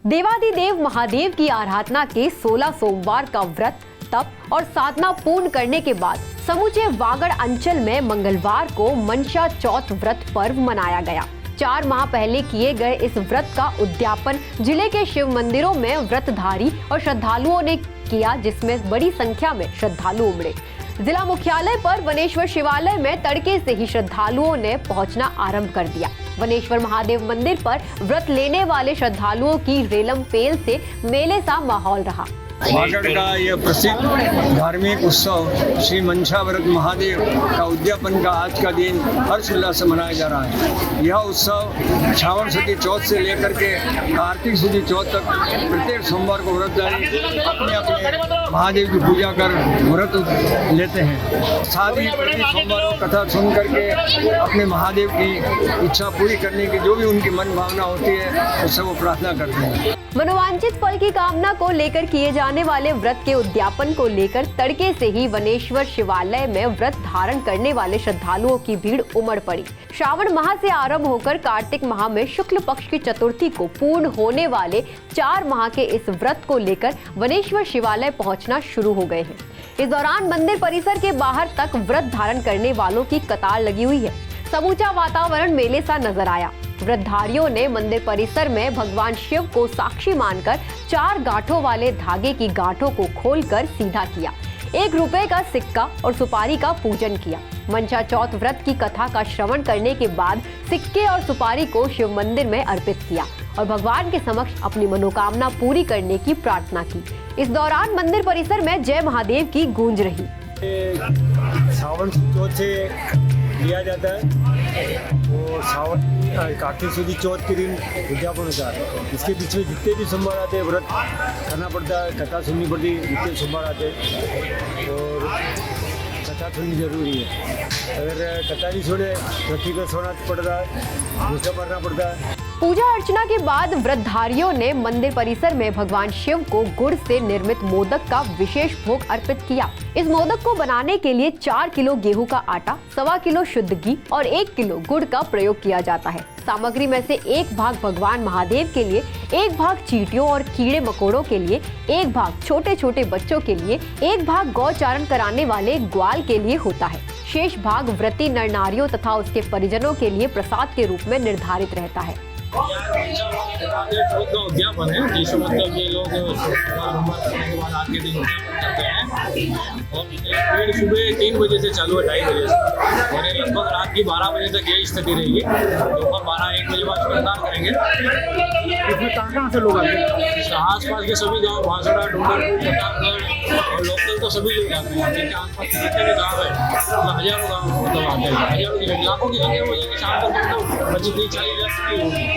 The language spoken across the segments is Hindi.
देवादिदेव महादेव की आराधना के 16 सोमवार का व्रत, तप और साधना पूर्ण करने के बाद समूचे वागड़ अंचल में मंगलवार को मनसा चौथ व्रत पर्व मनाया गया। 4 माह पहले किए गए इस व्रत का उद्यापन जिले के शिव मंदिरों में व्रतधारी और श्रद्धालुओं ने किया, जिसमें बड़ी संख्या में श्रद्धालु उमड़े। जिला मुख्यालय पर वनेश्वर शिवालय में तड़के से ही श्रद्धालुओं ने पहुंचना आरंभ कर दिया। वनेश्वर महादेव मंदिर पर व्रत लेने वाले श्रद्धालुओं की रेलम पेल से मेले सा माहौल रहा। वागड़ का यह प्रसिद्ध धार्मिक उत्सव श्री मनसा व्रत महादेव का उद्यापन का आज का दिन हर्षोल्लास से मनाया जा रहा है। यह उत्सव श्रावण शुद्धि चौथ से लेकर के कार्तिक शुद्धि चौथ तक प्रत्येक सोमवार को व्रतधारी अपने अपने महादेव की पूजा कर व्रत लेते हैं। साथ ही प्रति सोमवार को कथा सुन करके अपने महादेव की इच्छा पूरी करने की जो भी उनकी मन भावना होती है उससे वो प्रार्थना करते हैं। मनोवांछित फल की कामना को लेकर किए जाने वाले व्रत के उद्यापन को लेकर तड़के से ही वनेश्वर शिवालय में व्रत धारण करने वाले श्रद्धालुओं की भीड़ उमड़ पड़ी। श्रावण माह से आरंभ होकर कार्तिक माह में शुक्ल पक्ष की चतुर्थी को पूर्ण होने वाले 4 माह के इस व्रत को लेकर वनेश्वर शिवालय पहुंचना शुरू हो गए हैं। इस दौरान मंदिर परिसर के बाहर तक व्रत धारण करने वालों की कतार लगी हुई है। समूचा वातावरण मेले सा नजर आया। व्रतधारियों ने मंदिर परिसर में भगवान शिव को साक्षी मानकर 4 गांठों वाले धागे की गांठों को खोलकर सीधा किया। 1 रुपए का सिक्का और सुपारी का पूजन किया। मनसा चौथ व्रत की कथा का श्रवण करने के बाद सिक्के और सुपारी को शिव मंदिर में अर्पित किया और भगवान के समक्ष अपनी मनोकामना पूरी करने की प्रार्थना की। इस दौरान मंदिर परिसर में जय महादेव की गूंज रही। श्रावण चौथ से लिया जाता है और श्रावण कार्तिक शुद्धि चौथ के दिन उद्यापन होता है। इसके बीच में जितने भी सोमवार आते हैं व्रत करना पड़ता है, कथा सुननी पड़ती है। जितने सोमवार आते हैं और कथा सुननी जरूरी है। अगर कथा नहीं सुने तो का सोना पड़ता है, गुस्सा पड़ना पड़ता है। पूजा अर्चना के बाद व्रतधारियों ने मंदिर परिसर में भगवान शिव को गुड़ से निर्मित मोदक का विशेष भोग अर्पित किया। इस मोदक को बनाने के लिए 4 किलो गेहूं का आटा, 1.25 किलो शुद्ध घी और 1 किलो गुड़ का प्रयोग किया जाता है। सामग्री में से 1 भाग भगवान महादेव के लिए, 1 भाग चींटियों और कीड़े मकोड़ों के लिए, 1 भाग छोटे छोटे बच्चों के लिए, 1 भाग गौचारण कराने वाले ग्वाल के लिए होता है। शेष भाग व्रती नर नारियों तथा उसके परिजनों के लिए प्रसाद के रूप में निर्धारित रहता है। उद्यापन है जिसमें मतलब ये लोग आज के दिन करते हैं और पेड़ सुबह 3 बजे से चालू है, 2:30 बजे से और ये लगभग रात की 12 बजे तक यही स्थिति रहेगी। दोपहर 12-1 बजे बाद स्नान करेंगे। इसमें कहाँ से लोग आते हैं? आस पास के सभी गाँव, भांसड़ा, डूंगरपुर, प्रतापगढ़ और लोकल तो सभी लोग आते हैं। जिनके आस पास जितने भी गाँव है हजारों गाँव मतलब आते हैं। हजारों की लाखों की संख्या हो जाएगी। शाम तक 25-40 होगी।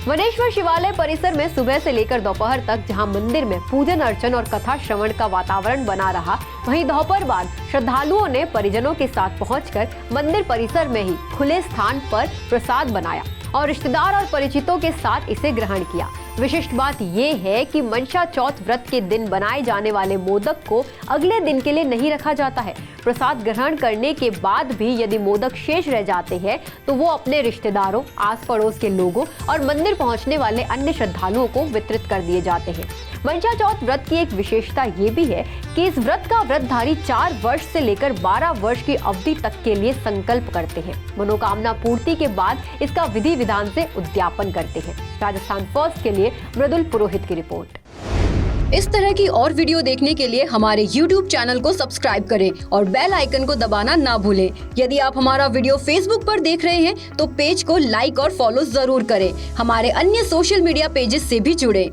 वनेश्वर शिवालय परिसर में सुबह से लेकर दोपहर तक जहां मंदिर में पूजन अर्चन और कथा श्रवण का वातावरण बना रहा, वहीं दोपहर बाद श्रद्धालुओं ने परिजनों के साथ पहुंचकर मंदिर परिसर में ही खुले स्थान पर प्रसाद बनाया और रिश्तेदार और परिचितों के साथ इसे ग्रहण किया। विशिष्ट बात ये है कि मनसा चौथ व्रत के दिन बनाए जाने वाले मोदक को अगले दिन के लिए नहीं रखा जाता है। प्रसाद ग्रहण करने के बाद भी यदि मोदक शेष रह जाते हैं तो वो अपने रिश्तेदारों, आस पड़ोस के लोगों और मंदिर पहुंचने वाले अन्य श्रद्धालुओं को वितरित कर दिए जाते हैं। मनसा चौथ व्रत की एक विशेषता ये भी है कि इस व्रत का व्रतधारी 4 वर्ष से लेकर 12 वर्ष की अवधि तक के लिए संकल्प करते हैं। मनोकामना पूर्ति के बाद इसका विधि विधान से उद्यापन करते हैं। राजस्थान फर्स्ट के लिए मृदुल पुरोहित की रिपोर्ट। इस तरह की और वीडियो देखने के लिए हमारे YouTube चैनल को सब्सक्राइब करें और बेल आइकन को दबाना ना भूलें। यदि आप हमारा वीडियो Facebook पर देख रहे हैं तो पेज को लाइक और फॉलो जरूर करें। हमारे अन्य सोशल मीडिया पेजेस से भी जुड़ें।